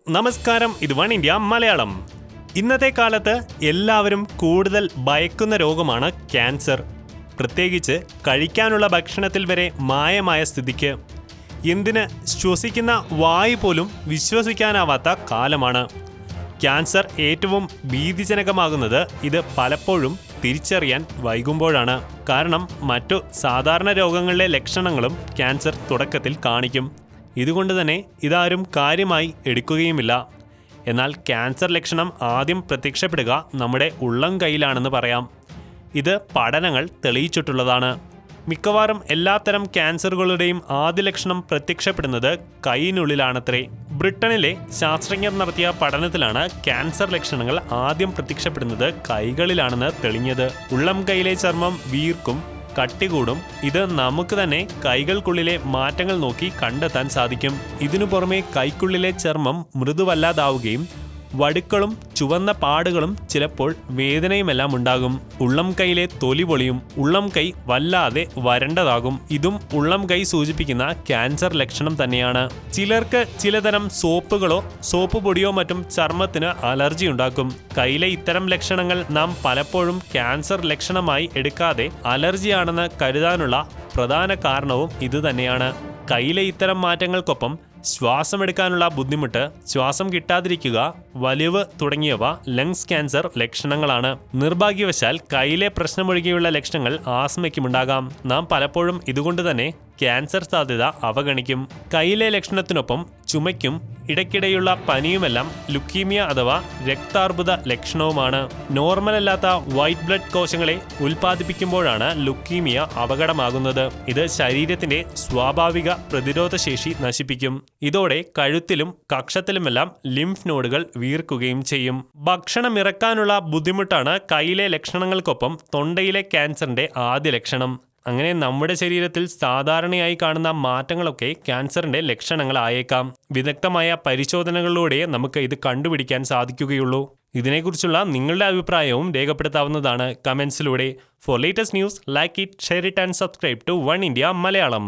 നമസ്കാരം, ഇത് one India Malayalam. ഇന്നത്തെ കാലത്ത് എല്ലാവരും കൂടുതൽ ഭയക്കുന്ന രോഗമാണ് ക്യാൻസർ. പ്രത്യേകിച്ച് കഴിക്കാനുള്ള ഭക്ഷണത്തിൽ വരെ മായമായ സ്ഥിതിക്ക്. എന്തിന് ശ്വസിക്കുന്ന വായു പോലും വിശ്വസിക്കാനാവാത്ത കാലമാണ്. ക്യാൻസർ ഏറ്റവും ഭീതിജനകമാകുന്നത് ഇത് പലപ്പോഴും തിരിച്ചറിയാൻ വൈകുമ്പോഴാണ്. കാരണം മറ്റു സാധാരണ രോഗങ്ങളിലെ ലക്ഷണങ്ങളും ക്യാൻസർ തുടക്കത്തിൽ കാണിക്കും. ഇതുകൊണ്ട് തന്നെ ഇതാരും കാര്യമായി എടുക്കുകയുമില്ല. എന്നാൽ ക്യാൻസർ ലക്ഷണം ആദ്യം പ്രത്യക്ഷപ്പെടുക നമ്മുടെ ഉള്ളം കൈയിലാണെന്ന് പറയാം. ഇത് പഠനങ്ങൾ തെളിയിച്ചിട്ടുള്ളതാണ്. മിക്കവാറും എല്ലാത്തരം ക്യാൻസറുകളുടെയും ആദ്യ ലക്ഷണം പ്രത്യക്ഷപ്പെടുന്നത് കൈയിനുള്ളിലാണത്രേ. ബ്രിട്ടനിലെ ശാസ്ത്രജ്ഞർ നടത്തിയ പഠനത്തിലാണ് ക്യാൻസർ ലക്ഷണങ്ങൾ ആദ്യം പ്രത്യക്ഷപ്പെടുന്നത് കൈകളിലാണെന്ന് തെളിഞ്ഞത്. ഉള്ളം കൈയിലെ ചർമ്മം വീർക്കും, കട്ടികൂടും. ഇത് നമുക്ക് തന്നെ കൈകൾക്കുള്ളിലെ മാറ്റങ്ങൾ നോക്കി കണ്ടെത്താൻ സാധിക്കും. ഇതിനു പുറമെ കൈക്കുള്ളിലെ ചർമ്മം മൃദുവല്ലാതാവുകയും വടുക്കളും ചുവന്ന പാടുകളും ചിലപ്പോൾ വേദനയുമെല്ലാം ഉണ്ടാകും. ഉള്ളം കൈയിലെ തൊലി പൊളിയും. ഉള്ളം കൈ വല്ലാതെ വരണ്ടതാകും. ഇതും ഉള്ളം കൈ സൂചിപ്പിക്കുന്ന ക്യാൻസർ ലക്ഷണം തന്നെയാണ്. ചിലർക്ക് ചിലതരം സോപ്പുകളോ സോപ്പ് പൊടിയോ മറ്റും ചർമ്മത്തിന് അലർജി ഉണ്ടാക്കും. കയ്യിലെ ഇത്തരം ലക്ഷണങ്ങൾ നാം പലപ്പോഴും ക്യാൻസർ ലക്ഷണമായി എടുക്കാതെ അലർജിയാണെന്ന് കരുതാനുള്ള പ്രധാന കാരണവും ഇതുതന്നെയാണ്. കയ്യിലെ ഇത്തരം മാറ്റങ്ങൾക്കൊപ്പം ശ്വാസമെടുക്കാനുള്ള ബുദ്ധിമുട്ട്, ശ്വാസം കിട്ടാതിരിക്കുക, വലിവ് തുടങ്ങിയവ ലങ്സ് ക്യാൻസർ ലക്ഷണങ്ങളാണ്. നിർഭാഗ്യവശാൽ കയ്യിലെ പ്രശ്നമൊഴികെയുള്ള ലക്ഷണങ്ങൾ ആസ്മയ്ക്കുമുണ്ടാകാം. നാം പലപ്പോഴും ഇതുകൊണ്ട് തന്നെ ക്യാൻസർ സാധ്യത അവഗണിക്കും. കയ്യിലെ ലക്ഷണത്തിനൊപ്പം ചുമയ്ക്കും ഇടയ്ക്കിടെയുള്ള പനിയുമെല്ലാം ലുക്കീമിയ അഥവാ രക്താർബുദ ലക്ഷണവുമാണ്. നോർമലല്ലാത്ത വൈറ്റ് ബ്ലഡ് കോശങ്ങളെ ഉൽപ്പാദിപ്പിക്കുമ്പോഴാണ് ലുക്കീമിയ അപകടമാകുന്നത്. ഇത് ശരീരത്തിന്റെ സ്വാഭാവിക പ്രതിരോധ ശേഷി നശിപ്പിക്കും. ഇതോടെ കഴുത്തിലും കക്ഷത്തിലുമെല്ലാം ലിംഫ് നോഡുകൾ വീർക്കുകയും ചെയ്യും. ഭക്ഷണം ഇറക്കാനുള്ള ബുദ്ധിമുട്ടാണ് കയ്യിലെ ലക്ഷണങ്ങൾക്കൊപ്പം തൊണ്ടയിലെ ക്യാൻസറിന്റെ ആദ്യ ലക്ഷണം. അങ്ങനെ നമ്മുടെ ശരീരത്തിൽ സാധാരണയായി കാണുന്ന മാറ്റങ്ങളൊക്കെ ക്യാൻസറിന്റെ ലക്ഷണങ്ങളായേക്കാം. വിദഗ്ധമായ പരിശോധനകളിലൂടെ നമുക്ക് ഇത് കണ്ടുപിടിക്കാൻ സാധിക്കുകയുള്ളൂ. ഇതിനെക്കുറിച്ചുള്ള നിങ്ങളുടെ അഭിപ്രായവും രേഖപ്പെടുത്താവുന്നതാണ് കമന്റ്സിലൂടെ. For latest news, like it, share it and subscribe to one India Malayalam.